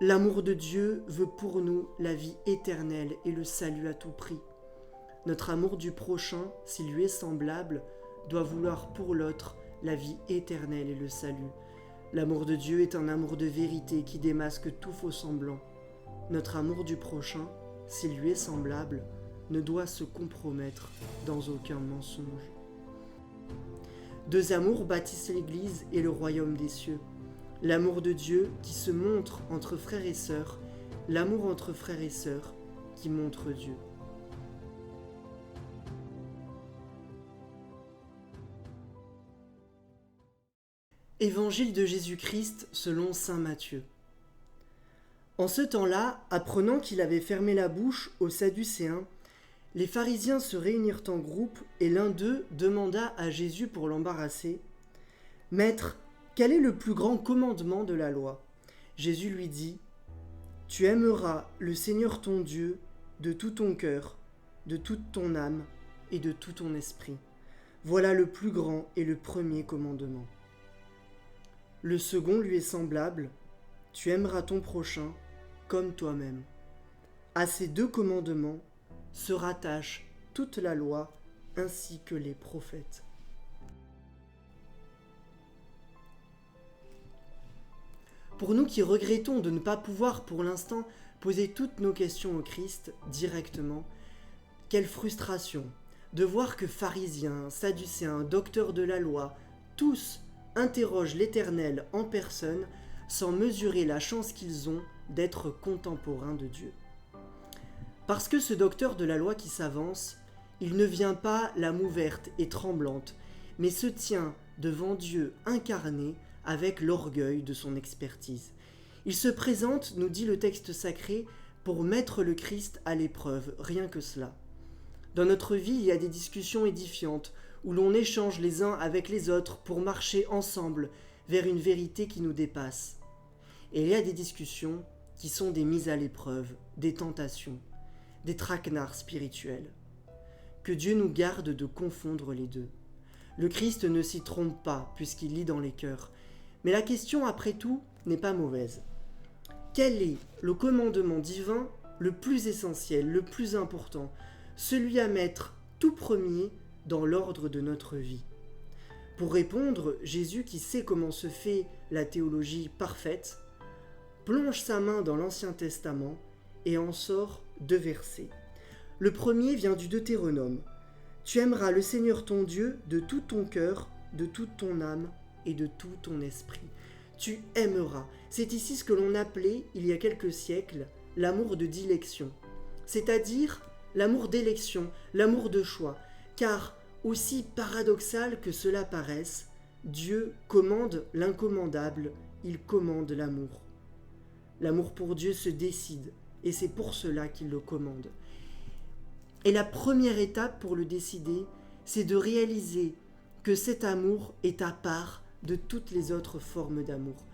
L'amour de Dieu veut pour nous la vie éternelle et le salut à tout prix. Notre amour du prochain, s'il lui est semblable, doit vouloir pour l'autre la vie éternelle et le salut. L'amour de Dieu est un amour de vérité qui démasque tout faux semblant. Notre amour du prochain, s'il lui est semblable, ne doit se compromettre dans aucun mensonge. Deux amours bâtissent l'Église et le royaume des cieux. L'amour de Dieu qui se montre entre frères et sœurs, l'amour entre frères et sœurs qui montre Dieu. Évangile de Jésus-Christ selon saint Matthieu. En ce temps-là, apprenant qu'il avait fermé la bouche aux Sadducéens, les pharisiens se réunirent en groupe et l'un d'eux demanda à Jésus pour l'embarrasser : « Maître, quel est le plus grand commandement de la loi ?» Jésus lui dit : « Tu aimeras le Seigneur ton Dieu de tout ton cœur, de toute ton âme et de tout ton esprit. Voilà le plus grand et le premier commandement. Le second lui est semblable : tu aimeras ton prochain comme toi-même. À ces deux commandements se rattache toute la loi ainsi que les prophètes. » Pour nous qui regrettons de ne pas pouvoir pour l'instant poser toutes nos questions au Christ directement, quelle frustration de voir que pharisiens, sadducéens, docteurs de la loi, tous interrogent l'Éternel en personne sans mesurer la chance qu'ils ont d'être contemporains de Dieu. Parce que ce docteur de la loi qui s'avance, il ne vient pas la moue verte et tremblante, mais se tient devant Dieu incarné avec l'orgueil de son expertise. Il se présente, nous dit le texte sacré, pour mettre le Christ à l'épreuve, rien que cela. Dans notre vie, il y a des discussions édifiantes, où l'on échange les uns avec les autres pour marcher ensemble vers une vérité qui nous dépasse. Et il y a des discussions qui sont des mises à l'épreuve, des tentations, des traquenards spirituels. Que Dieu nous garde de confondre les deux. Le Christ ne s'y trompe pas, puisqu'il lit dans les cœurs. Mais la question, après tout, n'est pas mauvaise. Quel est le commandement divin le plus essentiel, le plus important, celui à mettre tout premier dans l'ordre de notre vie? Pour répondre, Jésus, qui sait comment se fait la théologie parfaite, plonge sa main dans l'Ancien Testament et en sort deux versets. Le premier vient du Deutéronome. « Tu aimeras le Seigneur ton Dieu de tout ton cœur, de toute ton âme et de tout ton esprit. » Tu aimeras. C'est ici ce que l'on appelait, il y a quelques siècles, l'amour de dilection. C'est-à-dire l'amour d'élection, l'amour de choix. Car, aussi paradoxal que cela paraisse, Dieu commande l'incommandable, il commande l'amour. L'amour pour Dieu se décide, et c'est pour cela qu'il le commande. Et la première étape pour le décider, c'est de réaliser que cet amour est à part de toutes les autres formes d'amour.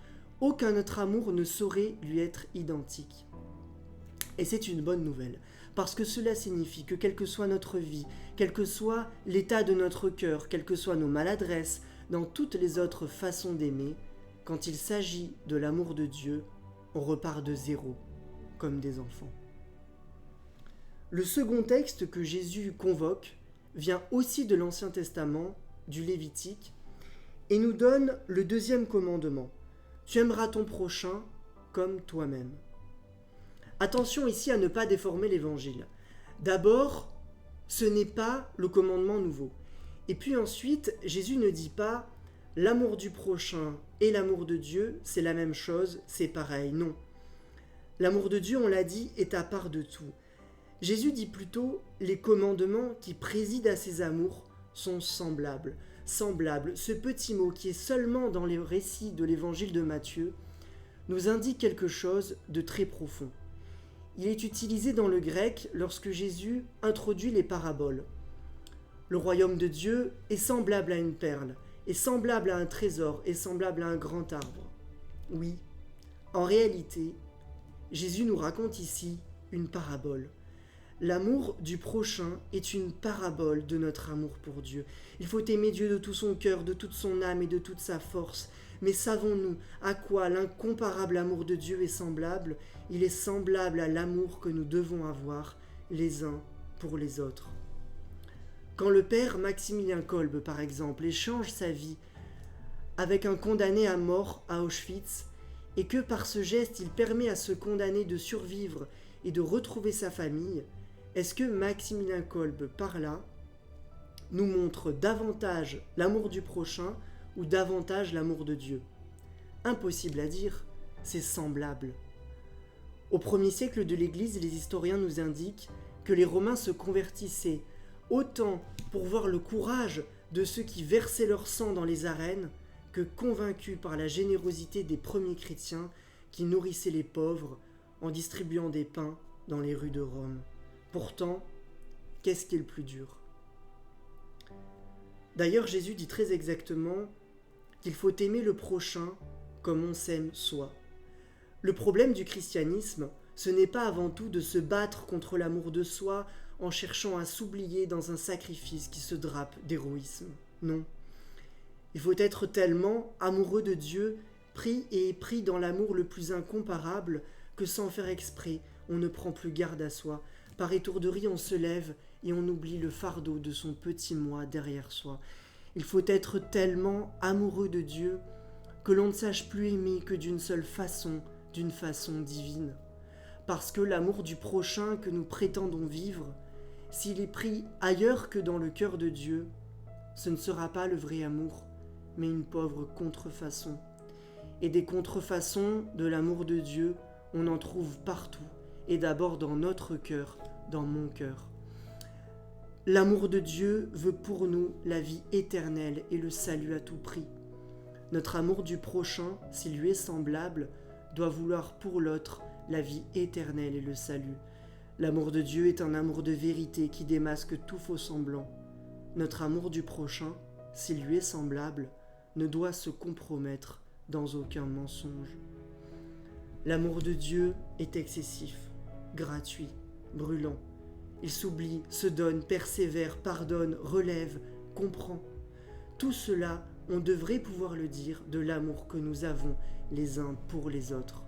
Aucun autre amour ne saurait lui être identique. Et c'est une bonne nouvelle, parce que cela signifie que quelle que soit notre vie, quel que soit l'état de notre cœur, quelles que soient nos maladresses, dans toutes les autres façons d'aimer, quand il s'agit de l'amour de Dieu, on repart de zéro, comme des enfants. Le second texte que Jésus convoque vient aussi de l'Ancien Testament, du Lévitique, et nous donne le deuxième commandement. Tu aimeras ton prochain comme toi-même. Attention ici à ne pas déformer l'Évangile. D'abord, ce n'est pas le commandement nouveau. Et puis ensuite, Jésus ne dit pas l'amour du prochain et l'amour de Dieu, c'est la même chose, c'est pareil. Non. L'amour de Dieu, on l'a dit, est à part de tout. Jésus dit plutôt les commandements qui président à ces amours sont semblables. Semblable, ce petit mot qui est seulement dans les récits de l'évangile de Matthieu, nous indique quelque chose de très profond. Il est utilisé dans le grec lorsque Jésus introduit les paraboles. Le royaume de Dieu est semblable à une perle, est semblable à un trésor, est semblable à un grand arbre. Oui, en réalité, Jésus nous raconte ici une parabole. L'amour du prochain est une parabole de notre amour pour Dieu. Il faut aimer Dieu de tout son cœur, de toute son âme et de toute sa force. Mais savons-nous à quoi l'incomparable amour de Dieu est semblable? Il est semblable à l'amour que nous devons avoir les uns pour les autres. Quand le père Maximilien Kolbe, par exemple, échange sa vie avec un condamné à mort à Auschwitz, et que par ce geste il permet à ce condamné de survivre et de retrouver sa famille, est-ce que Maximilien Kolbe, par là, nous montre davantage l'amour du prochain ou davantage l'amour de Dieu? Impossible à dire, c'est semblable. Au 1er siècle de l'Église, les historiens nous indiquent que les Romains se convertissaient autant pour voir le courage de ceux qui versaient leur sang dans les arènes que convaincus par la générosité des premiers chrétiens qui nourrissaient les pauvres en distribuant des pains dans les rues de Rome. Pourtant, qu'est-ce qui est le plus dur? D'ailleurs, Jésus dit très exactement qu'il faut aimer le prochain comme on s'aime soi. Le problème du christianisme, ce n'est pas avant tout de se battre contre l'amour de soi en cherchant à s'oublier dans un sacrifice qui se drape d'héroïsme. Non. Il faut être tellement amoureux de Dieu, pris dans l'amour le plus incomparable, que sans faire exprès, on ne prend plus garde à soi. Par étourderie, on se lève et on oublie le fardeau de son petit moi derrière soi. Il faut être tellement amoureux de Dieu que l'on ne sache plus aimer que d'une seule façon, d'une façon divine. Parce que l'amour du prochain que nous prétendons vivre, s'il est pris ailleurs que dans le cœur de Dieu, ce ne sera pas le vrai amour, mais une pauvre contrefaçon. Et des contrefaçons de l'amour de Dieu, on en trouve partout, et d'abord dans notre cœur, dans mon cœur. L'amour de Dieu veut pour nous la vie éternelle et le salut à tout prix. Notre amour du prochain, s'il lui est semblable, doit vouloir pour l'autre la vie éternelle et le salut. L'amour de Dieu est un amour de vérité qui démasque tout faux semblant. Notre amour du prochain, s'il lui est semblable, ne doit se compromettre dans aucun mensonge. L'amour de Dieu est excessif, gratuit, brûlant. Il s'oublie, se donne, persévère, pardonne, relève, comprend. Tout cela, on devrait pouvoir le dire de l'amour que nous avons les uns pour les autres.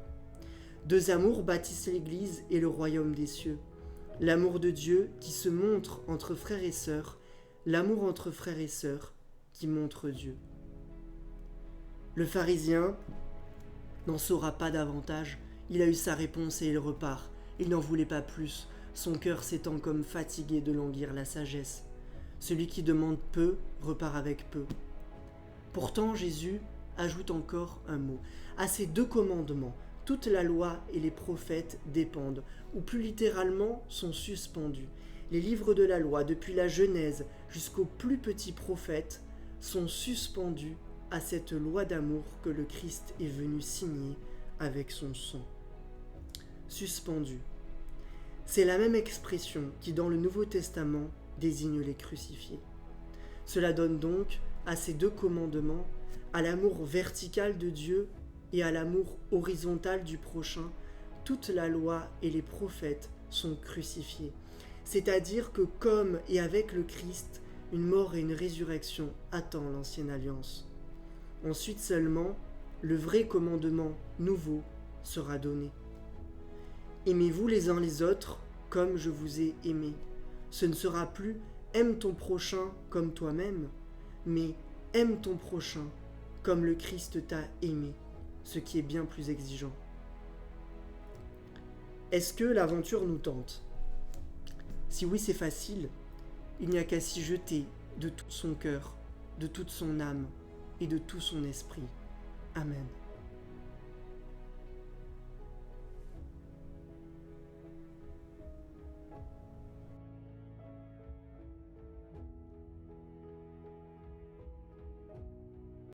Deux amours bâtissent l'Église et le royaume des cieux. L'amour de Dieu qui se montre entre frères et sœurs, l'amour entre frères et sœurs qui montre Dieu. Le pharisien n'en saura pas davantage. Il a eu sa réponse et il repart. Il n'en voulait pas plus, son cœur s'étant comme fatigué de languir la sagesse. Celui qui demande peu repart avec peu. Pourtant, Jésus ajoute encore un mot. À ces deux commandements, toute la loi et les prophètes dépendent, ou plus littéralement sont suspendus. Les livres de la loi, depuis la Genèse jusqu'au plus petit prophète, sont suspendus à cette loi d'amour que le Christ est venu signer avec son sang. Suspendu. C'est la même expression qui, dans le Nouveau Testament, désigne les crucifiés. Cela donne donc à ces deux commandements, à l'amour vertical de Dieu et à l'amour horizontal du prochain, toute la loi et les prophètes sont crucifiés. C'est-à-dire que comme et avec le Christ, une mort et une résurrection attend l'ancienne alliance. Ensuite seulement, le vrai commandement nouveau sera donné. Aimez-vous les uns les autres comme je vous ai aimé. Ce ne sera plus « aime ton prochain comme toi-même », mais « aime ton prochain comme le Christ t'a aimé », ce qui est bien plus exigeant. Est-ce que l'aventure nous tente? Si oui, c'est facile. Il n'y a qu'à s'y jeter de tout son cœur, de toute son âme et de tout son esprit. Amen.